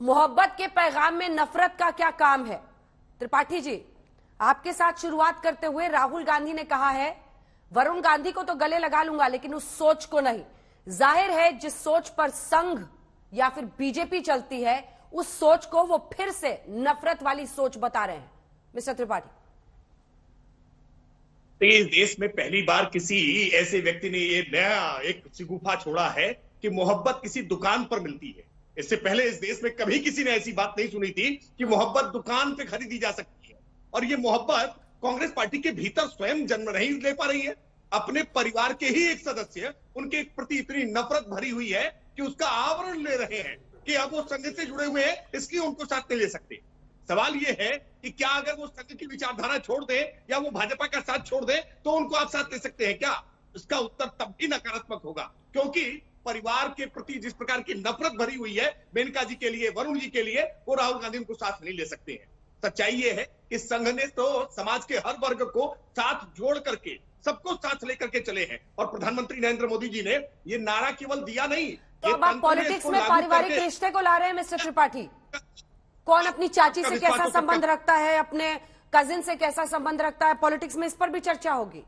मोहब्बत के पैगाम में नफरत का क्या काम है? त्रिपाठी जी, आपके साथ शुरुआत करते हुए राहुल गांधी ने कहा है वरुण गांधी को तो गले लगा लूंगा लेकिन उस सोच को नहीं। जाहिर है जिस सोच पर संघ या फिर बीजेपी चलती है उस सोच को वो फिर से नफरत वाली सोच बता रहे हैं। मिस्टर त्रिपाठी, इस देश में पहली बार किसी ऐसे व्यक्ति ने ये नया एक शिगुफा छोड़ा है कि मोहब्बत किसी दुकान पर मिलती है। इससे पहले इस देश में कभी किसी ने ऐसी बात नहीं सुनी थी कि मोहब्बत दुकान पे खरीदी जा सकती है। और ये मोहब्बत कांग्रेस पार्टी के भीतर स्वयं जन्म नहीं ले पा रही है। अपने परिवार के ही एक सदस्य उनके प्रति इतनी नफरत भरी हुई है कि उसका आवरण ले रहे हैं कि अब वो संघ से जुड़े हुए हैं, इसलिए उनको साथ नहीं ले सकते। सवाल ये है कि क्या अगर वो संघ की विचारधारा छोड़ दे या वो भाजपा का साथ छोड़ दे तो उनको आप साथ ले सकते हैं क्या? इसका उत्तर तब भी नकारात्मक होगा, क्योंकि परिवार के प्रति जिस प्रकार की नफरत भरी हुई है मेनका जी के लिए, वरुण जी के लिए, वो राहुल गांधी उनको साथ नहीं ले सकते हैं। सच्चाई ये है कि संघ ने तो समाज के हर वर्ग को साथ जोड़ करके सबको साथ लेकर के चले हैं। और प्रधानमंत्री नरेंद्र मोदी जी ने ये नारा केवल दिया नहीं, तो अब आप पॉलिटिक्स में पारिवारिक रिश्ते को ला रहे हैं मिस्टर त्रिपाठी। कौन अपनी चाची से कैसा संबंध रखता है, अपने कजिन से कैसा संबंध रखता है, पॉलिटिक्स में इस पर भी चर्चा होगी।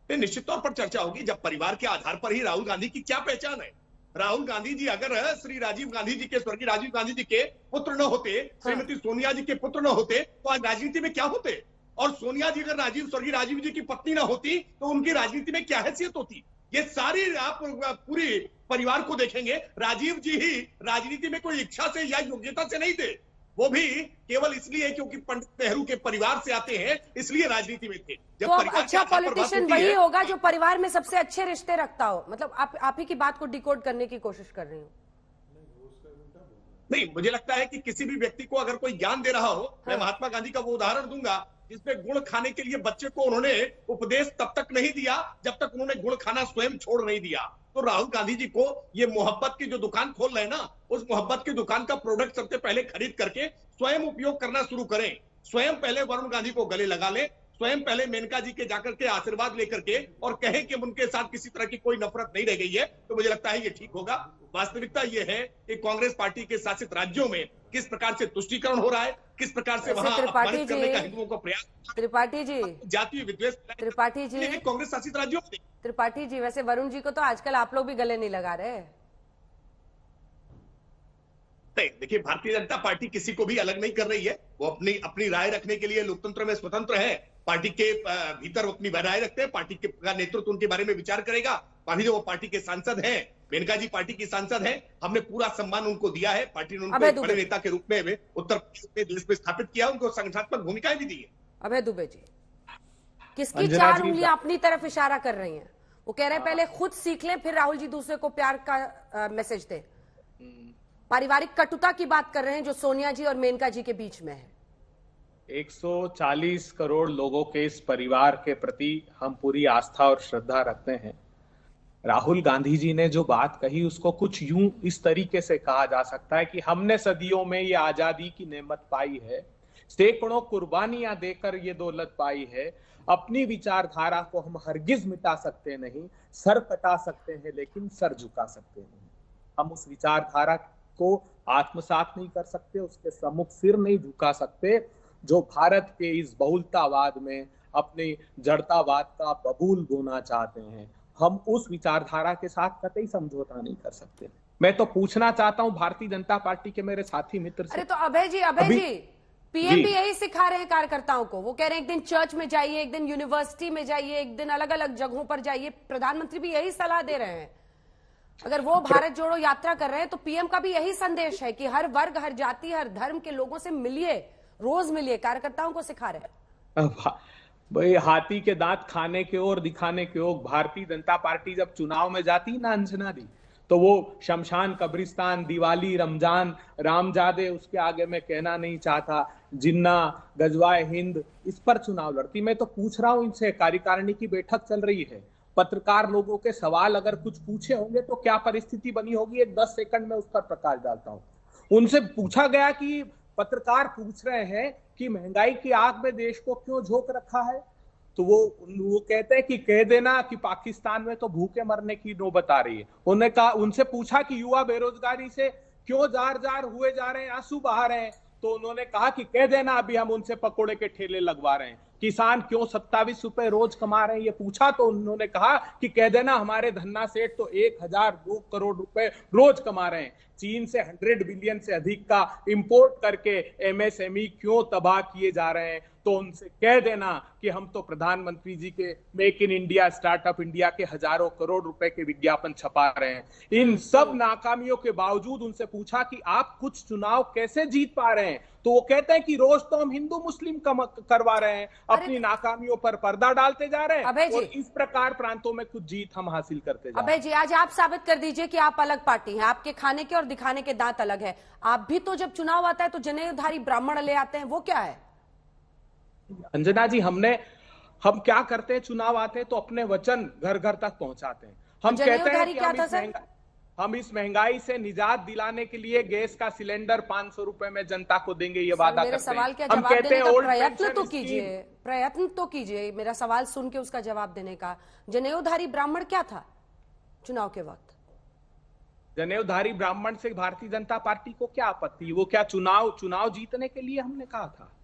निश्चित तौर पर चर्चा होगी। जब परिवार के आधार पर ही राहुल गांधी की क्या पहचान है। राहुल गांधी जी अगर श्री राजीव गांधी जी के, स्वर्गीय राजीव गांधी जी के पुत्र न होते, श्रीमती सोनिया जी के पुत्र न होते तो आज राजनीति में क्या होते? और सोनिया जी अगर स्वर्गीय राजीव जी की पत्नी न होती तो उनकी राजनीति में क्या हैसियत होती? ये सारी आप पूरी परिवार को देखेंगे, राजीव जी ही राजनीति में कोई इच्छा से या योग्यता से नहीं थे, वो भी केवल इसलिए क्योंकि पंडित नेहरू के परिवार से आते हैं इसलिए राजनीति में थे। जब तो अच्छा पॉलिटिशियन वही होगा जो परिवार में सबसे अच्छे रिश्ते रखता हो। मतलब आप ही की बात को डिकोड करने की कोशिश कर रही हूँ। नहीं, मुझे लगता है कि किसी भी व्यक्ति को अगर कोई ज्ञान दे रहा हो, मैं महात्मा गांधी का वो उदाहरण दूंगा जिसमें गुड़ खाने के लिए बच्चे को उन्होंने उपदेश तब तक नहीं दिया जब तक उन्होंने गुड़ खाना स्वयं छोड़ नहीं दिया। तो राहुल गांधी जी को ये मोहब्बत की जो दुकान खोल रहे हैं ना, उस मोहब्बत की दुकान का प्रोडक्ट सबसे पहले खरीद करके स्वयं उपयोग करना शुरू करें। स्वयं पहले वरुण गांधी को गले लगा ले, स्वयं पहले मेनका जी के जाकर के आशीर्वाद लेकर के और कहें कि उनके साथ किसी तरह की कोई नफरत नहीं रह गई है, तो मुझे लगता है ये ठीक होगा। वास्तविकता ये है कि कांग्रेस पार्टी के शासित राज्यों में किस प्रकार से तुष्टीकरण हो रहा है, किस प्रकार से वहां अपमानित करने का हिंदुओं को प्रयास, त्रिपाठी जी, जातीय विद्वेष त्रिपाठी जी, कांग्रेस शासित राज्यों में। त्रिपाठी जी, वैसे वरुण जी को तो आजकल आप लोग भी गले नहीं लगा रहे। देखिए, भारतीय जनता पार्टी किसी को भी अलग नहीं कर रही है। वो अपनी राय रखने के लिए लोकतंत्र में स्वतंत्र है। पार्टी के भीतर वो अपनी राय रखते हैं, पार्टी का नेतृत्व उनके बारे में विचार करेगा। अभी जो वो पार्टी के सांसद हैं, मेनका जी पार्टी की सांसद हैं, हमने पूरा सम्मान उनको दिया है। पार्टी ने उनको एक बड़े नेता के रूप में उत्तर प्रदेश में देश में स्थापित किया, उनको संगठनात्मक भूमिकाएं भी दी है। अभय दुबे जी, किसकी चार उंगलियां अपनी तरफ इशारा कर रही हैं? वो कह रहे हैं पहले खुद सीख लें फिर राहुल जी दूसरे को प्यार का मैसेज दें। पारिवारिक कटुता की बात कर रहे हैं जो सोनिया जी और मेनका जी के बीच में है। 140 करोड़ लोगों के इस परिवार के प्रति हम पूरी आस्था और श्रद्धा रखते हैं। राहुल गांधी जी ने जो बात कही उसको कुछ यूं इस तरीके से कहा जा सकता है कि हमने सदियों में ये आजादी की नेमत पाई है, सैकड़ों कुर्बानियां देकर ये दौलत पाई है। अपनी विचारधारा को हम हरगिज मिटा सकते नहीं, सर कटा सकते हैं लेकिन सर झुका सकते नहीं। हम उस विचारधारा को आत्मसात नहीं कर सकते, उसके सम्मुख सिर नहीं झुका सकते जो भारत के इस बहुलतावाद में अपने जड़तावाद का बबूल बोना चाहते हैं। हम उस विचारधारा के साथ कतई समझौता नहीं कर सकते। मैं तो पूछना चाहता हूं भारतीय जनता पार्टी के मेरे साथी मित्र से। अरे तो अभय जी, पीएम भी यही सिखा रहे हैं कार्यकर्ताओं को। वो कह रहे हैं एक दिन चर्च में जाइए, एक दिन यूनिवर्सिटी में जाइए, एक दिन अलग अलग जगहों पर जाइए। प्रधानमंत्री भी यही सलाह दे रहे हैं। अगर वो भारत जोड़ो यात्रा कर रहे हैं तो पीएम का भी यही संदेश है कि हर वर्ग, हर जाति, हर धर्म के लोगों से मिलिए, रोज मिलिए। कार्यकर्ताओं को सिखा रहे हैं। भाई, हाथी के दांत खाने के और दिखाने के ओर भारतीय जनता पार्टी जब चुनाव में जाती ना अंजना दी, तो वो शमशान, कब्रिस्तान, दिवाली, रमजान, रामजादे, उसके आगे मैं कहना नहीं चाहता, जिन्ना, गजवाए हिंद, इस पर चुनाव लड़ती। मैं तो पूछ रहा हूं इनसे, कार्यकारिणी की बैठक चल रही है, पत्रकार लोगों के सवाल अगर कुछ पूछे होंगे तो क्या परिस्थिति बनी होगी, एक 10 सेकंड में उस पर प्रकाश डालता हूं। उनसे पूछा गया कि पत्रकार पूछ रहे हैं कि महंगाई की आग में देश को क्यों झोंक रखा है, तो वो कहते हैं कि कह देना कि पाकिस्तान में तो भूखे मरने की नौबत आ रही है। उन्होंने कहा, उनसे पूछा कि युवा बेरोजगारी से क्यों जार जार हुए जा रहे हैं, आंसू बहा रहे हैं? तो उन्होंने कहा कि कह देना अभी हम उनसे पकोड़े के ठेले लगवा रहे हैं। किसान क्यों 27 रुपए रोज कमा रहे हैं ये पूछा तो उन्होंने कहा कि कह देना हमारे धन्ना सेठ तो 1002 करोड़ रुपए रोज कमा रहे हैं। चीन से 100 बिलियन से अधिक का इंपोर्ट करके एमएसएमई क्यों तबाह किए जा रहे हैं? तो उनसे कह देना कि हम तो प्रधानमंत्री जी के make in India, startup India के हजारों करोड़ रुपए के विज्ञापन छपा रहे हैं। इन सब नाकामियों के बावजूद उनसे पूछा कि आप कुछ चुनाव कैसे जीत पा रहे हैं, तो वो कहते हैं कि रोज तो हम हिंदू मुस्लिम करवा रहे हैं, अपनी नाकामियों पर पर्दा डालते जा रहे हैं और इस प्रकार प्रांतों में कुछ जीत हम हासिल करते जा रहे हैं। अभय जी, आज आप साबित कर दीजिए कि आप अलग पार्टी हैं, आपके खाने के और दिखाने के दांत अलग है। आप भी तो जब चुनाव आता है तो जनेऊधारी ब्राह्मण ले आते हैं, वो क्या है? अंजना जी, हम क्या करते हैं, चुनाव आते हैं तो अपने वचन घर घर तक पहुंचाते हैं। हम कहते हैं कि हम इस महंगाई से निजात दिलाने के लिए गैस का सिलेंडर 500 रुपए में जनता को देंगे, ये वादा करते हैं। सवाल का जवाब देने का प्रयत्न तो कीजिए। मेरा सवाल सुन के उसका जवाब देने का। जनेऊधारी ब्राह्मण क्या था चुनाव के वक्त? जनेऊधारी ब्राह्मण से भारतीय जनता पार्टी को क्या आपत्ति? वो क्या चुनाव जीतने के लिए हमने कहा था?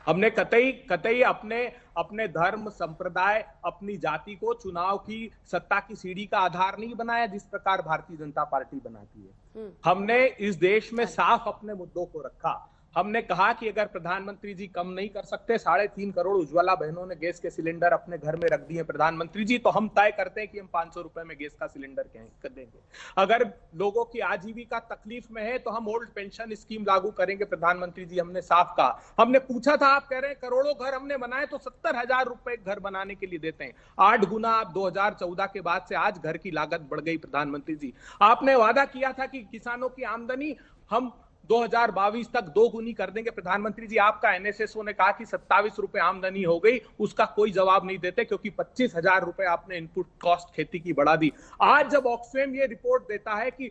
हमने कतई अपने धर्म, संप्रदाय, अपनी जाति को चुनाव की सत्ता की सीढ़ी का आधार नहीं बनाया जिस प्रकार भारतीय जनता पार्टी बनाती है। हमने इस देश में साफ अपने मुद्दों को रखा। हमने कहा कि अगर प्रधानमंत्री जी कम नहीं कर सकते, 3.5 करोड़ उज्ज्वला बहनों ने गैस के सिलेंडर अपने घर में रख दिए प्रधानमंत्री जी, तो हम तय करते हैं कि हम 500 रुपए में गैस का सिलेंडर कर देंगे। अगर लोगों की आजीविका तकलीफ में है तो हम ओल्ड पेंशन स्कीम लागू करेंगे प्रधानमंत्री जी, हमने साफ कहा। हमने पूछा था, आप कह रहे हैं करोड़ों घर हमने बनाए तो 70,000 रुपए घर बनाने के लिए देते हैं। 8 गुना आप 2014 के बाद से आज घर की लागत बढ़ गई प्रधानमंत्री जी। आपने वादा किया था कि किसानों की आमदनी हम 2022 तक 2 गुनी कर देंगे प्रधानमंत्री जी। आपका एनएसएसओ ने कहा कि 27 रुपए आमदनी हो गई, उसका कोई जवाब नहीं देते क्योंकि 25,000 रुपए आपने इनपुट कॉस्ट खेती की बढ़ा दी। आज जब ऑक्सफैम ये रिपोर्ट देता है कि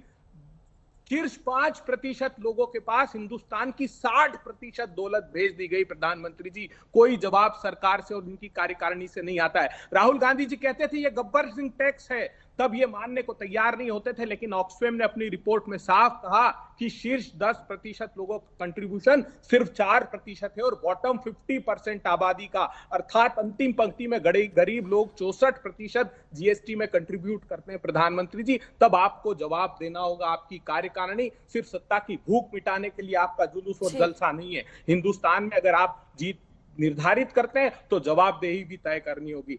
शीर्ष 5% लोगों के पास हिंदुस्तान की 60% दौलत भेज दी गई प्रधानमंत्री जी, कोई जवाब सरकार से और उनकी कार्यकारिणी से नहीं आता है। राहुल गांधी जी कहते थे ये गब्बर सिंह टैक्स है, तब ये मानने को तैयार नहीं होते थे, लेकिन ऑक्सफैम ने अपनी रिपोर्ट में साफ कहा कि शीर्ष 10% लोगों का कंट्रीब्यूशन सिर्फ 4% है और बॉटम 50% आबादी का, अर्थात अंतिम पंक्ति में गरीब लोग 64% जीएसटी में कंट्रीब्यूट करते हैं प्रधानमंत्री जी। तब आपको जवाब देना होगा। आपकी कार्यकारिणी सिर्फ सत्ता की भूख मिटाने के लिए आपका जुलूस और जलसा नहीं है। हिंदुस्तान में अगर आप जीत निर्धारित करते हैं तो जवाबदेही भी तय करनी होगी।